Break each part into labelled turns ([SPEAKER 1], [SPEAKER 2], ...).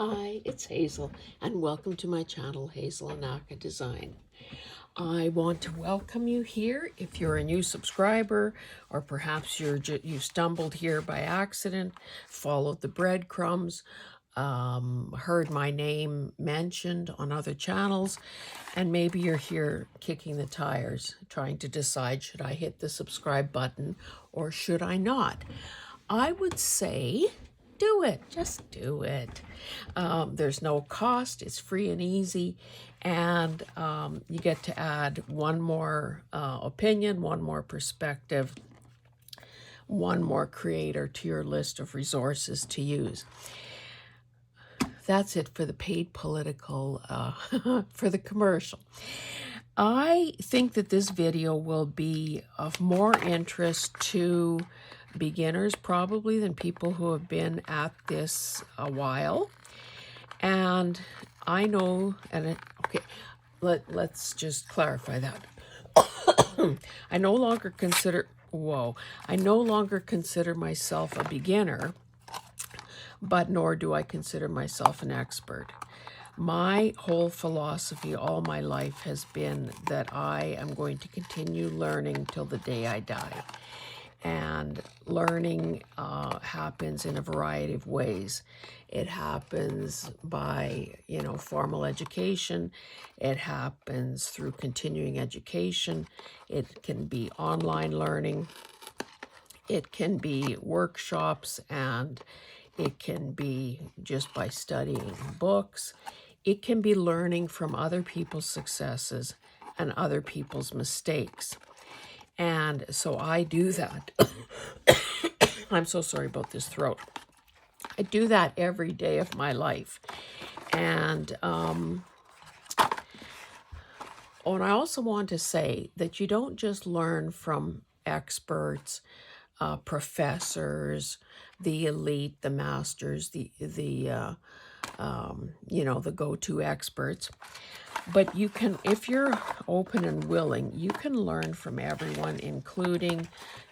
[SPEAKER 1] Hi, it's Hazel, and welcome to my channel, Hazel Anaka Design. I want to welcome you here if you're a new subscriber, or perhaps you stumbled here by accident, followed the breadcrumbs, heard my name mentioned on other channels, and maybe you're here kicking the tires, trying to decide, should I hit the subscribe button or should I not? I would say do it. Just do it. There's no cost. It's free and easy. And you get to add one more opinion, one more perspective, one more creator to your list of resources to use. That's it for the paid political, for the commercial. I think that this video will be of more interest to beginners probably than people who have been at this a while. And I know, okay, let's just clarify that. I no longer consider myself a beginner, but nor do I consider myself an expert. My whole philosophy all my life has been that I am going to continue learning till the day I die. And learning happens in a variety of ways. It happens by, formal education. It happens through continuing education. It can be online learning. It can be workshops, and it can be just by studying books. It can be learning from other people's successes and other people's mistakes. And so I do that. I'm so sorry about this throat. I do that every day of my life. And I also want to say that you don't just learn from experts, professors, the elite, the masters, the go-to experts. But you can, if you're open and willing, you can learn from everyone, including,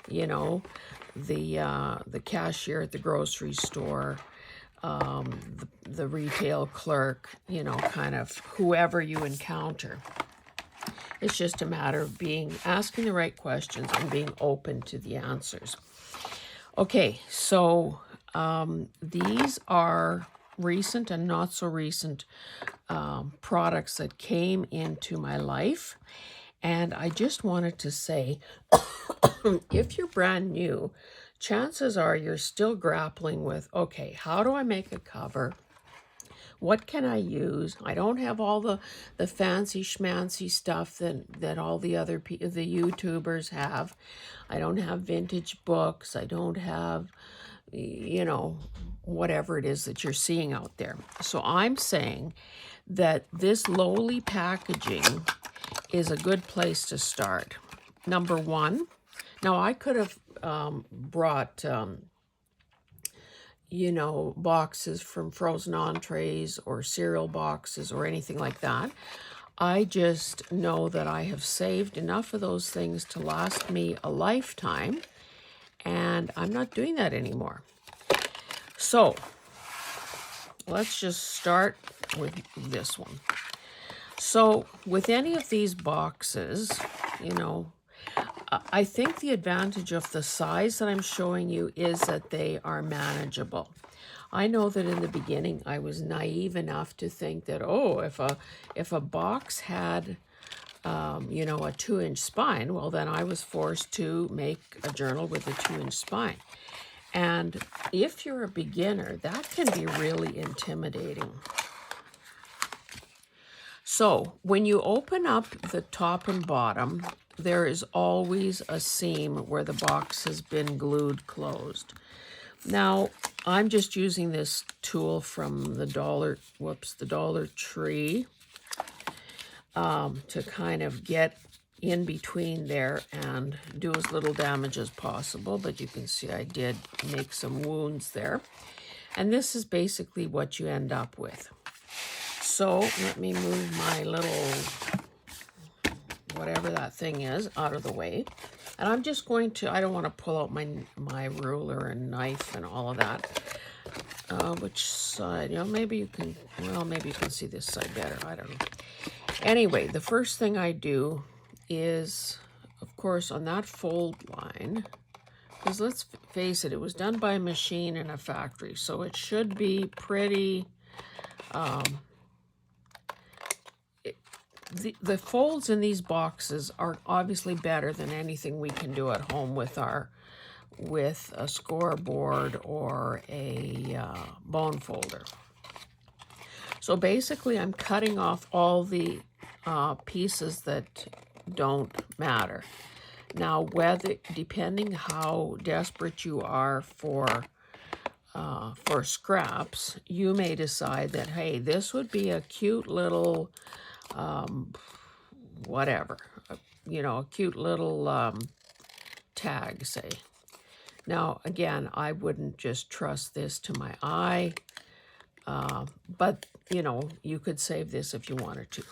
[SPEAKER 1] the cashier at the grocery store, the retail clerk, kind of whoever you encounter. It's just a matter of asking the right questions and being open to the answers. Okay, so these are recent and not so recent products that came into my life. And I just wanted to say, if you're brand new, chances are you're still grappling with, okay, how do I make a cover? What can I use? I don't have all the fancy schmancy stuff that all the other the YouTubers have. I don't have vintage books. I don't have, whatever it is that you're seeing out there. So I'm saying that this lowly packaging is a good place to start. Number one, now I could have brought boxes from frozen entrees or cereal boxes or anything like that. I just know that I have saved enough of those things to last me a lifetime, and I'm not doing that anymore. So let's just start with this one. So with any of these boxes, I think the advantage of the size that I'm showing you is that they are manageable. I know that in the beginning I was naive enough to think that, if a box had, a 2-inch spine, well, then I was forced to make a journal with a 2-inch spine. And if you're a beginner, that can be really intimidating. So when you open up the top and bottom, there is always a seam where the box has been glued closed. Now, I'm just using this tool from the Dollar Tree to kind of get in between there and do as little damage as possible. But you can see I did make some wounds there. And this is basically what you end up with. So let me move my little, whatever that thing is, out of the way. And I'm just going to, I don't want to pull out my ruler and knife and all of that. Which side? You know, maybe you can, well, maybe you can see this side better. I don't know. Anyway, the first thing I do is, of course, on that fold line, because let's face it, it was done by a machine in a factory, so it should be pretty, the folds in these boxes are obviously better than anything we can do at home with a scoreboard or a bone folder. So basically I'm cutting off all the pieces that don't matter. Now, depending how desperate you are for scraps, you may decide that, hey, this would be a cute little whatever, you know, a cute little tag, say. Now, again, I wouldn't just trust this to my eye, but, you know, you could save this if you wanted to.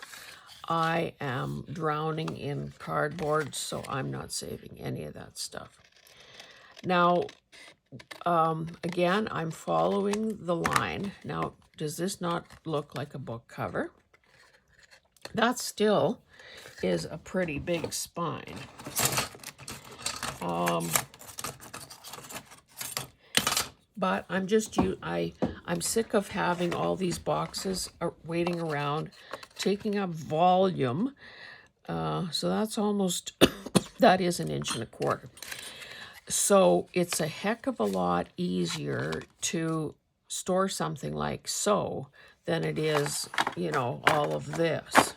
[SPEAKER 1] I am drowning in cardboard, so I'm not saving any of that stuff. Now, again, I'm following the line. Now, does this not look like a book cover? That still is a pretty big spine. But I'm sick of having all these boxes waiting around, taking up volume. So that's almost, that is 1.25 inches. So it's a heck of a lot easier to store something like so than it is, you know, all of this.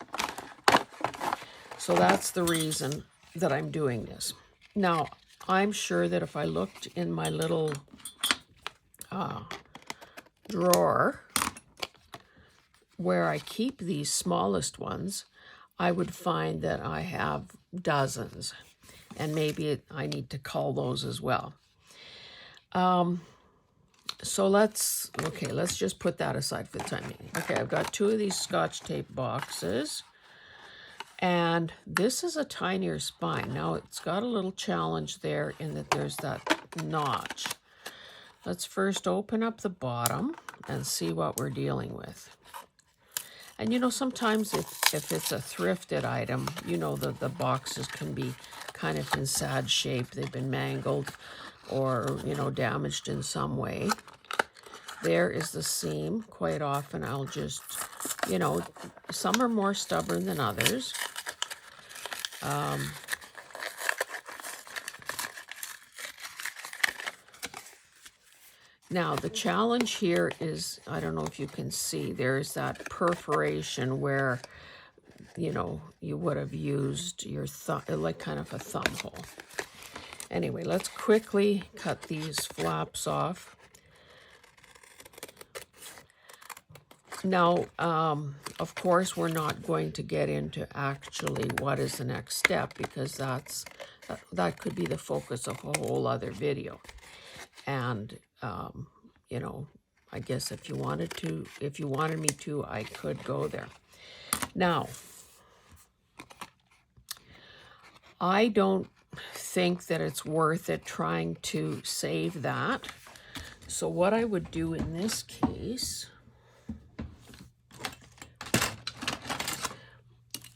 [SPEAKER 1] So that's the reason that I'm doing this. Now, I'm sure that if I looked in my little drawer where I keep these smallest ones, I would find that I have dozens, and maybe I need to cull those as well. So let's just put that aside for the time being. Okay, I've got 2 of these Scotch tape boxes, and this is a tinier spine. Now, it's got a little challenge there in that there's that notch. Let's first open up the bottom and see what we're dealing with. And you know, sometimes if it's a thrifted item, you know, the boxes can be kind of in sad shape. They've been mangled or, you know, damaged in some way. There is the seam. Quite often I'll just, you know, some are more stubborn than others. Now, the challenge here is, I don't know if you can see, there's that perforation where, you know, you would have used your thumb, like kind of a thumb hole. Anyway, let's quickly cut these flaps off. Now, of course, we're not going to get into actually what is the next step, because that could be the focus of a whole other video. And, you know, I guess if you wanted me to, I could go there. Now, I don't think that it's worth it trying to save that. So what I would do in this case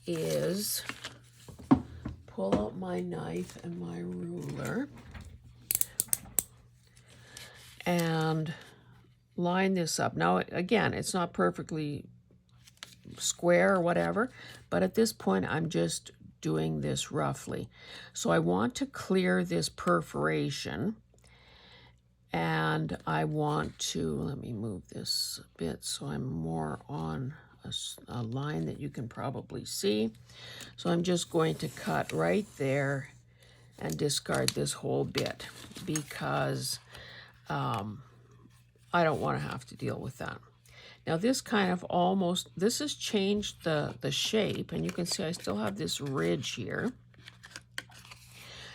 [SPEAKER 1] is pull out my knife and my ruler and line this up. Now, again, it's not perfectly square or whatever, but at this point, I'm just doing this roughly. So I want to clear this perforation, and I want to, let me move this a bit so I'm more on a line that you can probably see. So I'm just going to cut right there and discard this whole bit, because I don't want to have to deal with that. Now this kind of this has changed the shape, and you can see I still have this ridge here.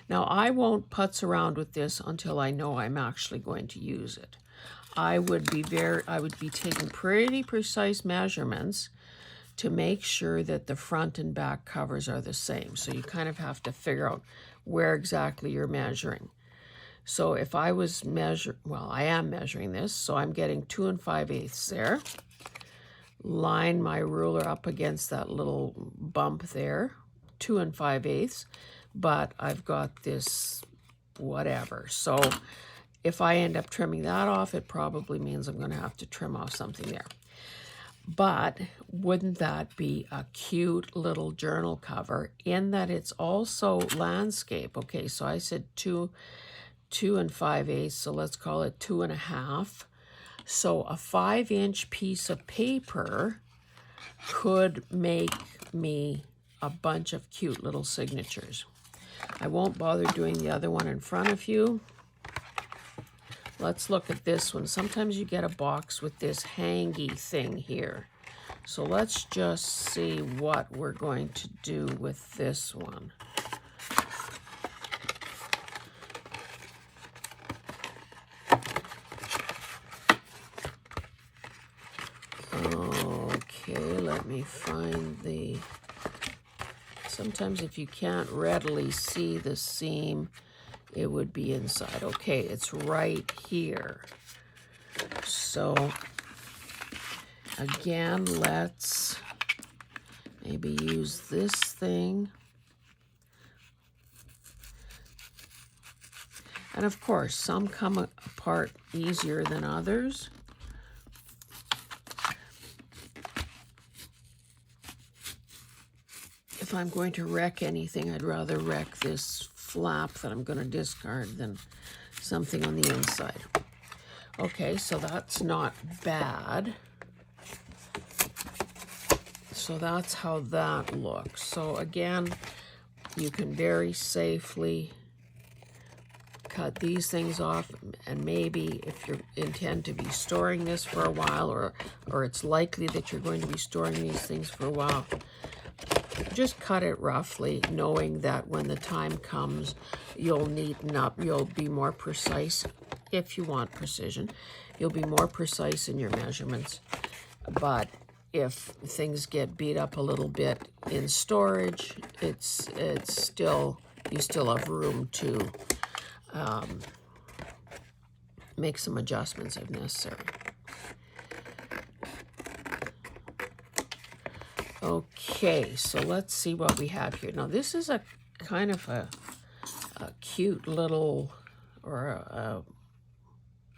[SPEAKER 1] Now I won't putz around with this until I know I'm actually going to use it. I would be taking pretty precise measurements to make sure that the front and back covers are the same. So you kind of have to figure out where exactly you're measuring. So if I was I am measuring this, so I'm getting 2 5/8 there. Line my ruler up against that little bump there, 2 5/8, but I've got this whatever. So if I end up trimming that off, it probably means I'm going to have to trim off something there. But wouldn't that be a cute little journal cover in that it's also landscape? Okay, so I said 2 5/8, so let's call it 2.5. So a 5-inch piece of paper could make me a bunch of cute little signatures. I won't bother doing the other one in front of you. Let's look at this one. Sometimes you get a box with this hangy thing here. So let's just see what we're going to do with this one. Okay, let me find the... Sometimes if you can't readily see the seam, it would be inside. Okay, it's right here. So again, let's maybe use this thing. And of course, some come apart easier than others. If I'm going to wreck anything, I'd rather wreck this flap that I'm going to discard than something on the inside. Okay, so that's not bad. So that's how that looks. So again, you can very safely cut these things off, and maybe if you intend to be storing this for a while, or it's likely that you're going to be storing these things for a while, just cut it roughly, knowing that when the time comes, you'll neaten up, you'll be more precise. If you want precision, you'll be more precise in your measurements. But if things get beat up a little bit in storage, it's still, you still have room to make some adjustments if necessary. Okay, so let's see what we have here. Now this is a kind of a cute little, or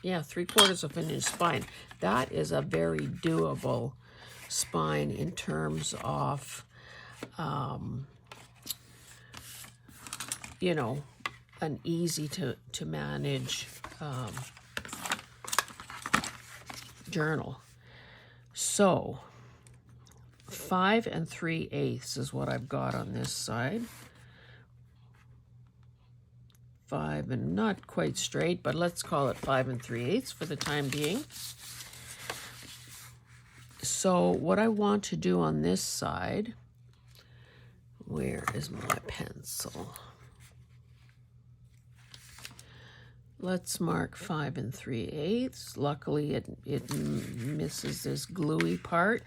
[SPEAKER 1] yeah, 3/4 of an inch spine. That is a very doable spine in terms of, you know, an easy to manage journal. So 5 3/8 is what I've got on this side. 5 and not quite straight, but let's call it 5 3/8 for the time being. So what I want to do on this side, where is my pencil? Let's mark 5 3/8. Luckily it misses this gluey part.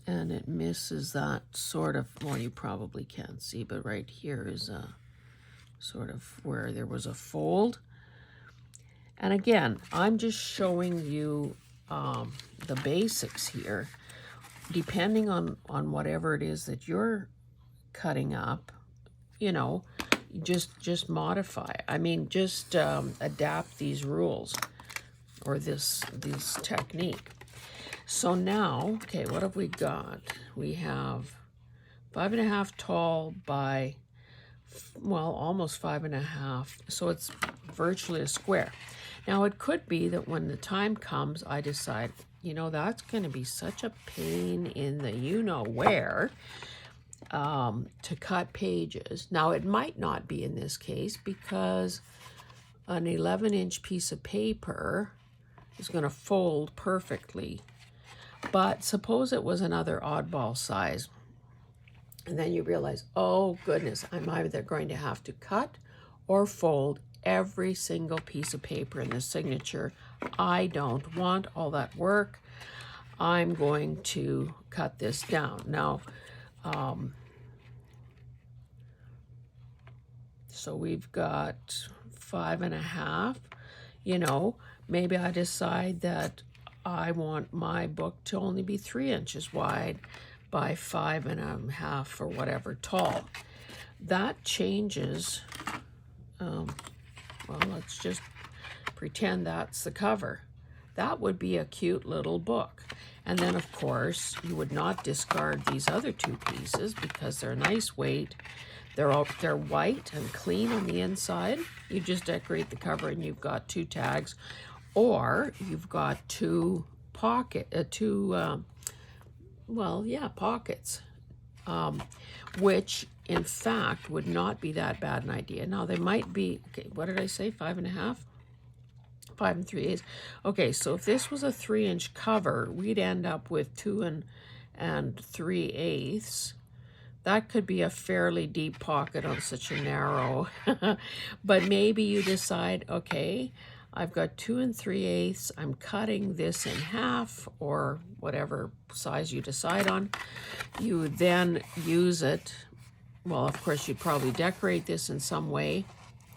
[SPEAKER 1] And it misses that sort of, well, you probably can't see, but right here is a sort of where there was a fold. And again, I'm just showing you the basics here. Depending on whatever it is that you're cutting up, you know, just modify. I mean, just adapt these rules or this technique. So now, okay, what have we got? We have 5.5 tall by, well, almost 5.5. So it's virtually a square. Now it could be that when the time comes, I decide, you know, that's going to be such a pain in the you-know-where to cut pages. Now it might not be in this case because an 11-inch piece of paper is going to fold perfectly. But suppose it was another oddball size, and then you realize, oh goodness, I'm either going to have to cut or fold every single piece of paper in the signature. I don't want all that work. I'm going to cut this down. Now, So we've got 5.5. You know, maybe I decide that I want my book to only be 3 inches wide by 5.5 or whatever tall. That changes. Well, let's just pretend that's the cover. That would be a cute little book. And then, of course, you would not discard these other 2 pieces because they're nice weight. They're white and clean on the inside. You just decorate the cover and you've got 2 tags, or you've got 2 pockets, which in fact would not be that bad an idea. Now they might be, okay, what did I say, 5.5? 5 3/8. Okay, so if this was a 3-inch cover, we'd end up with 2 3/8. That could be a fairly deep pocket on such a narrow, but maybe you decide, okay, I've got 2 3/8. I'm cutting this in half, or whatever size you decide on. You would then use it. Well, of course, you'd probably decorate this in some way,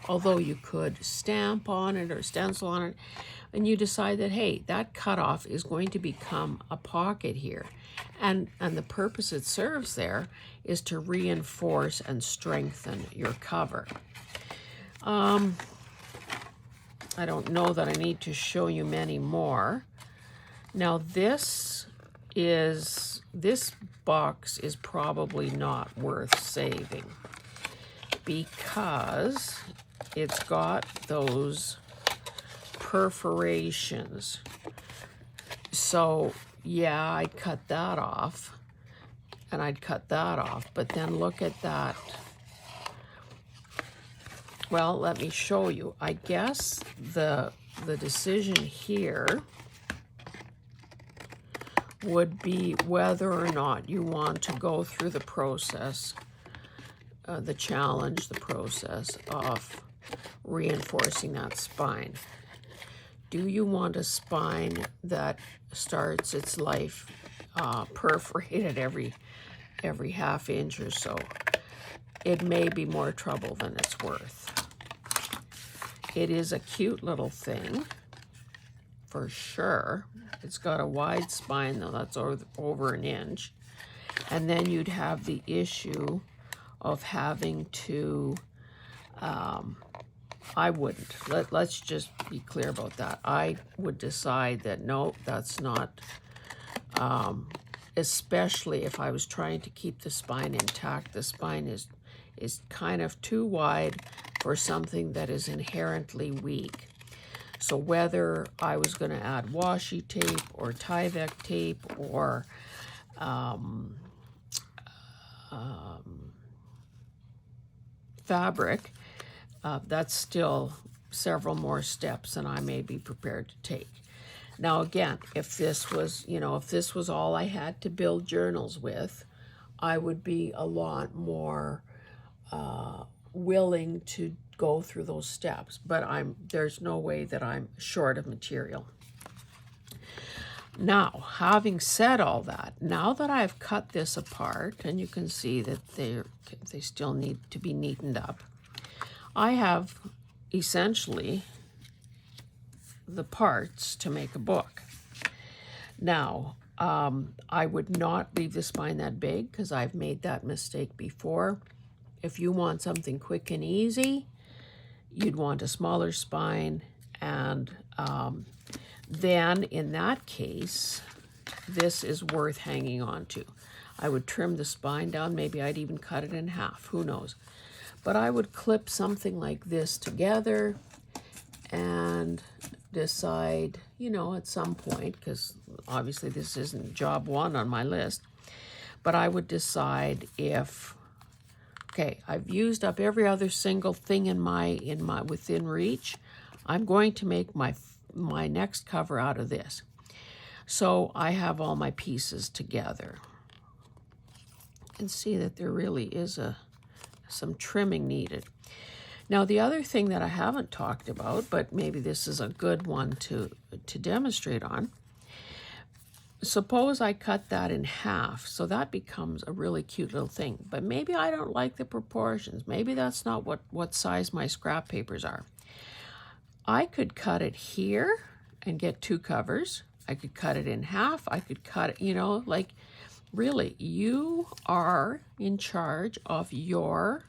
[SPEAKER 1] although you could stamp on it or stencil on it, and you decide that, hey, that cutoff is going to become a pocket here. And the purpose it serves there is to reinforce and strengthen your cover. I don't know that I need to show you many more. Now this box is probably not worth saving because it's got those perforations. So yeah, I'd cut that off, and I'd cut that off, but then look at that. Well, let me show you. I guess the decision here would be whether or not you want to go through the process, the process of reinforcing that spine. Do you want a spine that starts its life perforated every half inch or so? It may be more trouble than it's worth. It is a cute little thing, for sure. It's got a wide spine, though. That's over an inch. And then you'd have the issue of having to, I wouldn't. Let's just be clear about that. I would decide that, no, that's not, especially if I was trying to keep the spine intact. The spine is kind of too wide for something that is inherently weak. So whether I was going to add washi tape or Tyvek tape or fabric, that's still several more steps than I may be prepared to take. Now again, if this was, if this was all I had to build journals with, I would be a lot more willing to go through those steps, but there's no way that I'm short of material. Now, having said all that, now that I've cut this apart, and you can see that they still need to be neatened up, I have essentially the parts to make a book. Now, I would not leave the spine that big because I've made that mistake before. If you want something quick and easy, you'd want a smaller spine, and then in that case, this is worth hanging on to. I would trim the spine down, maybe I'd even cut it in half, who knows. But I would clip something like this together and decide, at some point, because obviously this isn't job 1 on my list, but I would decide if, okay, I've used up every other single thing in my within reach. I'm going to make my next cover out of this. So I have all my pieces together. You can see that there really is some trimming needed. Now the other thing that I haven't talked about, but maybe this is a good one to demonstrate on. suppose I cut that in half, so that becomes a really cute little thing. But maybe I don't like the proportions. Maybe that's not what size my scrap papers are. I could cut it here and get 2 covers. I could cut it in half. I could cut it, you know, like, really, you are in charge of your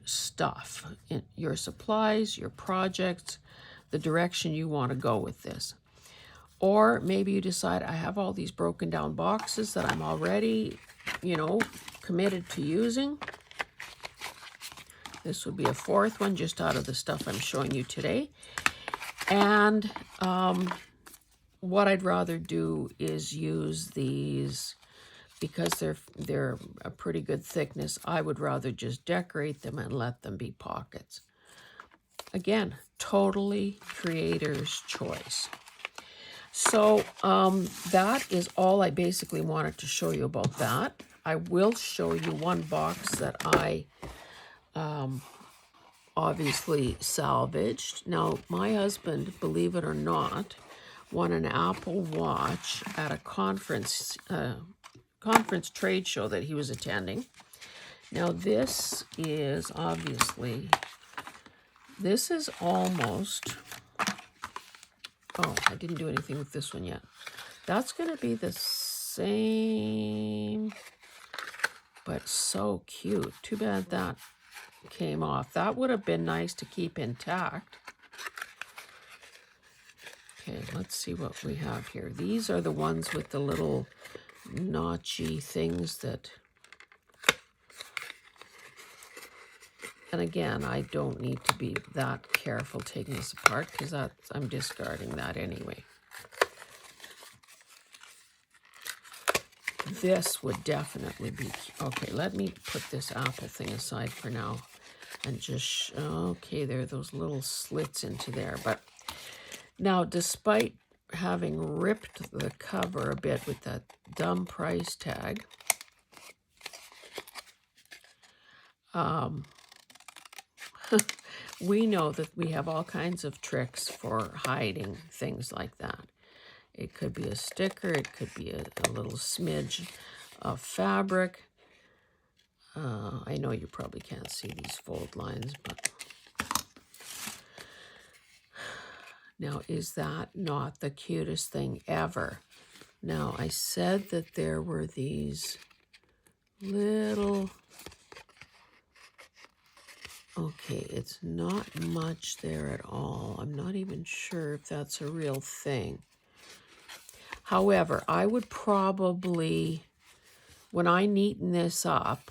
[SPEAKER 1] stuff, your supplies, your projects, the direction you want to go with this. Or maybe you decide, I have all these broken down boxes that I'm already, you know, committed to using. This would be a 4th one just out of the stuff I'm showing you today. And what I'd rather do is use these, because they're a pretty good thickness. I would rather just decorate them and let them be pockets. Again, totally creator's choice. So that is all I basically wanted to show you about that. I will show you one box that I obviously salvaged. Now, my husband, believe it or not, won an Apple Watch at a conference trade show that he was attending. Now, this is obviously, this is almost, oh, I didn't do anything with this one yet. That's going to be the same, but so cute. Too bad that came off. That would have been nice to keep intact. Okay, let's see what we have here. These are the ones with the little notchy things that, and again, I don't need to be that careful taking this apart because I'm discarding that anyway. This would definitely be, okay, let me put this Apple thing aside for now and just, okay, there are those little slits into there. But now, despite having ripped the cover a bit with that dumb price tag, we know that we have all kinds of tricks for hiding things like that. It could be a sticker, it could be a little smidge of fabric. I know you probably can't see these fold lines, but now, is that not the cutest thing ever? Now, I said that there were these little, okay, it's not much there at all. I'm not even sure if that's a real thing. However, I would probably, when I neaten this up,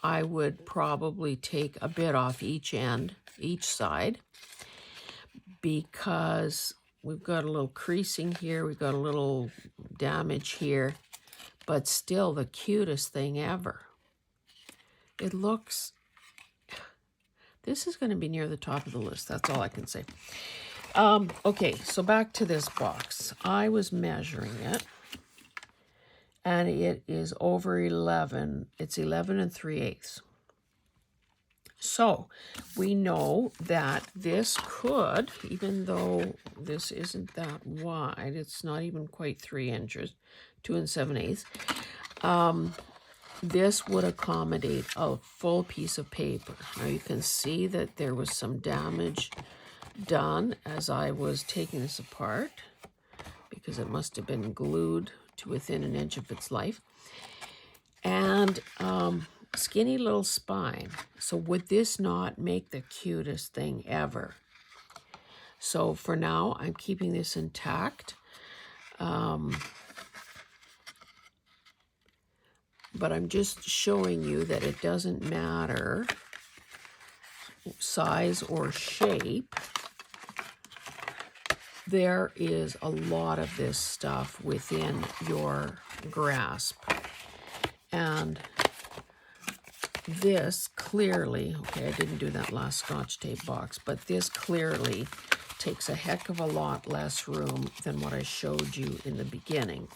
[SPEAKER 1] I would probably take a bit off each end, each side, because we've got a little creasing here, we've got a little damage here, but still the cutest thing ever. It looks, this is going to be near the top of the list, that's all I can say. Okay, so back to this box. I was measuring it, and it is over 11. It's 11 3/8. So we know that this could, even though this isn't that wide, it's not even quite 3 inches, 2 7/8. This would accommodate a full piece of paper. Now you can see that there was some damage done as I was taking this apart, because it must have been glued to within an inch of its life. And skinny little spine. So would this not make the cutest thing ever? So for now, I'm keeping this intact. But I'm just showing you that it doesn't matter size or shape. There is a lot of this stuff within your grasp. And this clearly, okay, I didn't do that last Scotch tape box, but this clearly takes a heck of a lot less room than what I showed you in the beginning.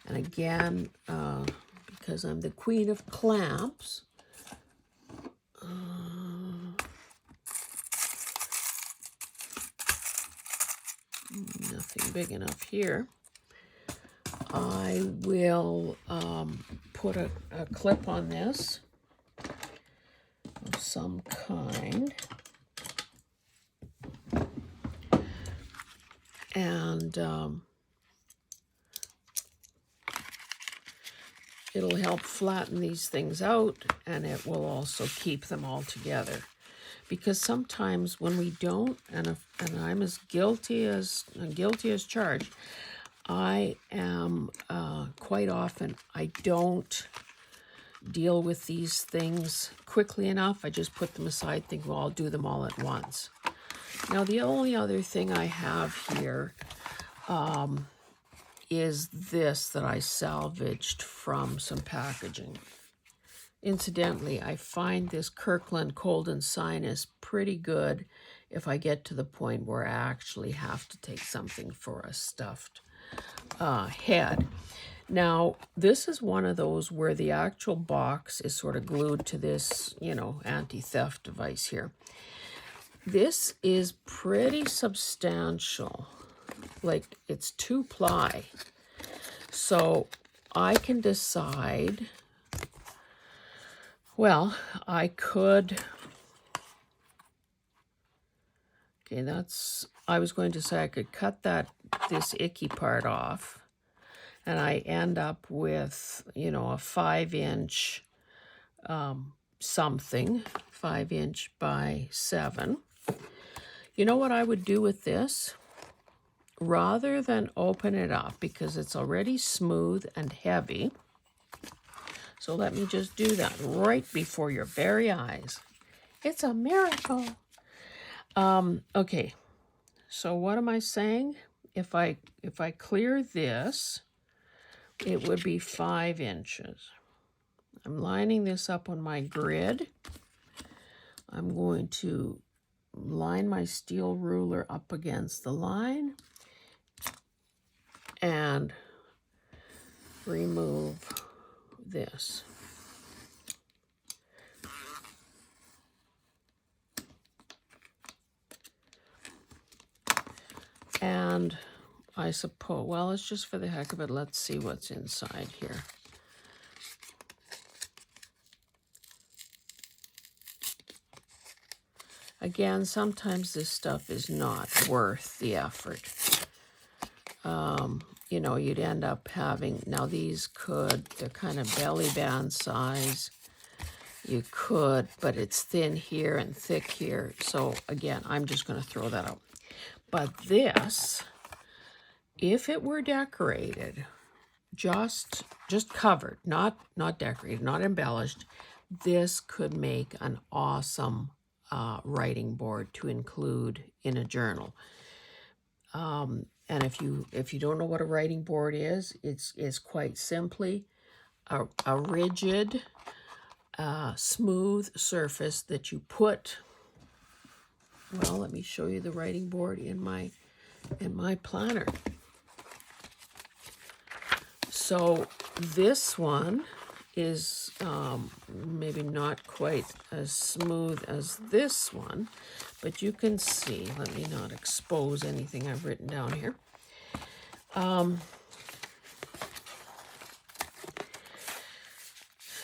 [SPEAKER 1] And again, because I'm the queen of clamps, nothing big enough here. I will put a clip on this of some kind. And it'll help flatten these things out, and it will also keep them all together. Because sometimes when we don't, and I'm as guilty as charged, I am quite often, I don't deal with these things quickly enough. I just put them aside, think, well, I'll do them all at once. Now, the only other thing I have here is this that I salvaged from some packaging. Incidentally, I find this Kirkland Cold and Sinus pretty good if I get to the point where I actually have to take something for a stuffed head. Now, this is one of those where the actual box is sort of glued to this, you know, anti-theft device here. This is pretty substantial. Like, it's 2-ply. So I can decide, well, I could, okay, I was going to say I could cut this icky part off, and I end up with, you know, a 5-inch something, 5-inch by 7. You know what I would do with this? Rather than open it up, because it's already smooth and heavy, so let me just do that right before your very eyes. It's a miracle. Okay, so what am I saying? If I clear this, it would be 5 inches. I'm lining this up on my grid. I'm going to line my steel ruler up against the line and remove this. And I suppose, well, it's just for the heck of it. Let's see what's inside here. Again, sometimes this stuff is not worth the effort. You know, you'd end up having, now these they're kind of belly band size. You could, but it's thin here and thick here. So again, I'm just going to throw that out. But this, if it were decorated, just covered, not decorated, not embellished, this could make an awesome writing board to include in a journal. And if you don't know what a writing board is, it's quite simply a rigid, smooth surface that you put. Well, let me show you the writing board in my planner. So this one is maybe not quite as smooth as this one, but you can see, let me not expose anything I've written down here.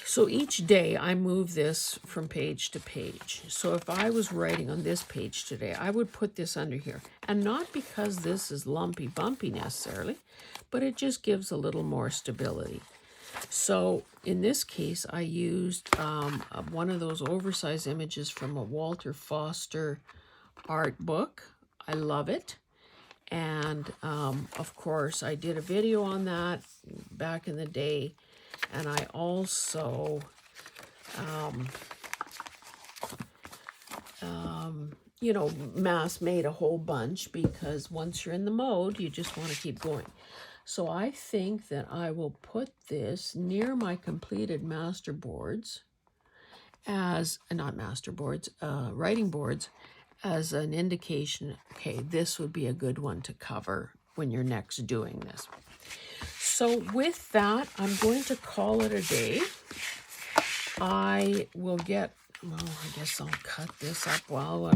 [SPEAKER 1] So each day I move this from page to page. So if I was writing on this page today, I would put this under here. And not because this is lumpy bumpy necessarily, but it just gives a little more stability. So in this case, I used one of those oversized images from a Walter Foster art book. I love it. And of course, I did a video on that back in the day. And I also, you know, mass made a whole bunch, because once you're in the mode, you just want to keep going. So I think that I will put this near my completed master boards as, not master boards, writing boards, as an indication, okay, this would be a good one to cover when you're next doing this. So with that, I'm going to call it a day. I will get, well, I guess I'll cut this up while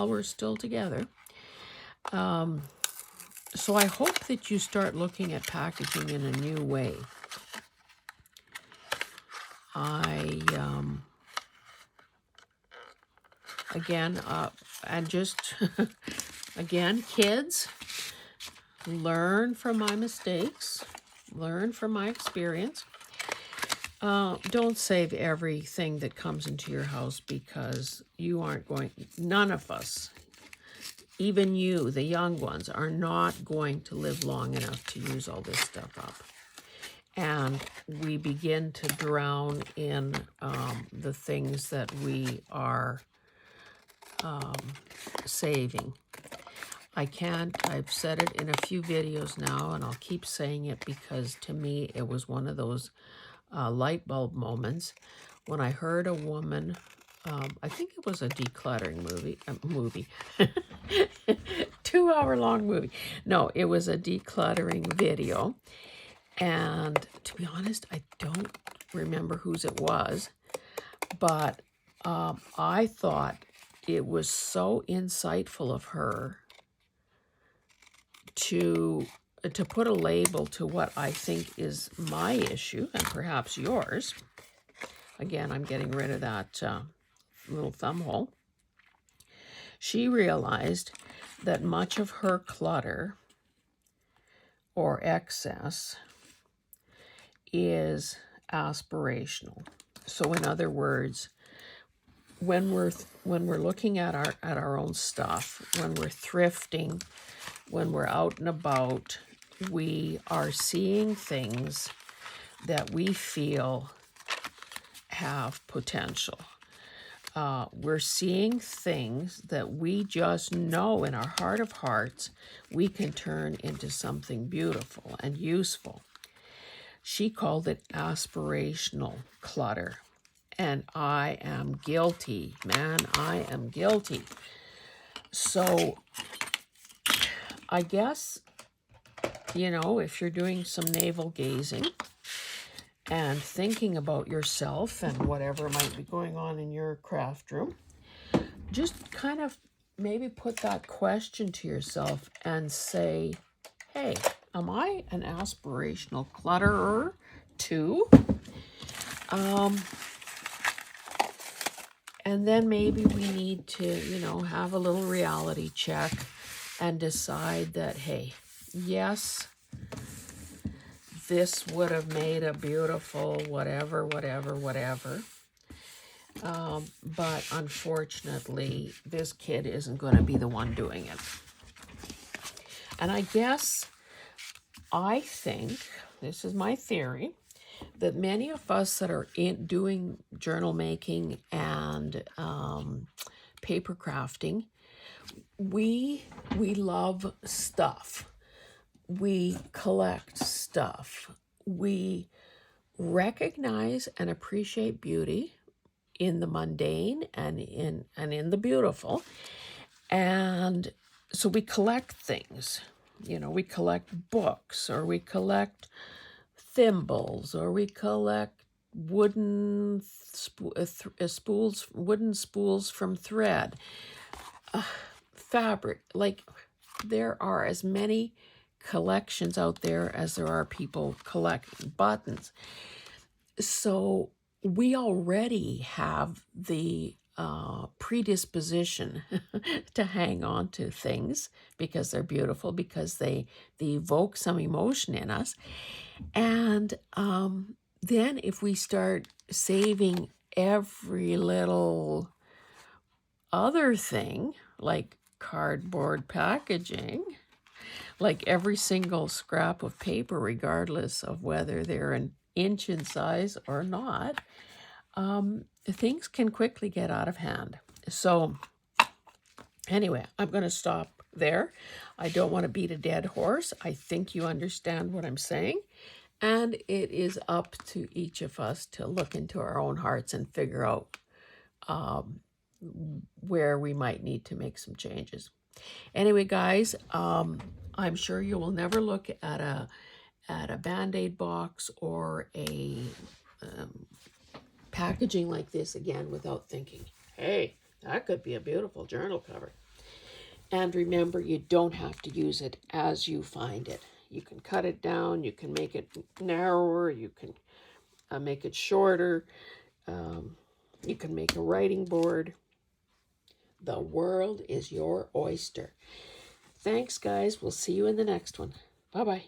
[SPEAKER 1] we're still together. So I hope that you start looking at packaging in a new way. Again, and just, again, kids, learn from my mistakes, learn from my experience. Don't save everything that comes into your house, because you aren't going, none of us, even you, the young ones, are not going to live long enough to use all this stuff up. And we begin to drown in the things that we are saving. I've said it in a few videos now, and I'll keep saying it, because to me it was one of those light bulb moments when I heard a woman, I think it was a decluttering movie, 2 hour long movie. No, it was a decluttering video. And to be honest, I don't remember whose it was, but I thought it was so insightful of her to put a label to what I think is my issue, and perhaps yours. Again, I'm getting rid of that little thumb hole. She realized that much of her clutter or excess is aspirational. So in other words, when we're looking at our own stuff, when we're thrifting, when we're out and about, we are seeing things that we feel have potential. We're seeing things that we just know in our heart of hearts we can turn into something beautiful and useful. She called it aspirational clutter. And I am guilty, man, I am guilty. So I guess, if you're doing some navel gazing and thinking about yourself and whatever might be going on in your craft room, just kind of maybe put that question to yourself and say, hey, am I an aspirational clutterer too? And then maybe we need to, have a little reality check and decide that, hey, yes, this would have made a beautiful whatever. But unfortunately, this kid isn't going to be the one doing it. And I think, this is my theory, that many of us that are doing journal making and paper crafting, we love stuff. We collect stuff. We recognize and appreciate beauty in the mundane and in the beautiful. And so we collect things. We collect books, or we collect thimbles, or we collect wooden spools from thread, fabric. Like, there are as many collections out there as there are people collecting buttons. So we already have the predisposition to hang on to things because they're beautiful, because they evoke some emotion in us. And then if we start saving every little other thing, like cardboard packaging, like every single scrap of paper, regardless of whether they're an inch in size or not, things can quickly get out of hand. So anyway, I'm going to stop there. I don't want to beat a dead horse. I think you understand what I'm saying. And it is up to each of us to look into our own hearts and figure out where we might need to make some changes. Anyway, guys, I'm sure you will never look at a Band-Aid box or a packaging like this again without thinking, hey, that could be a beautiful journal cover. And remember, you don't have to use it as you find it. You can cut it down, you can make it narrower, you can make it shorter, you can make a writing board. The world is your oyster. Thanks, guys. We'll see you in the next one. Bye-bye.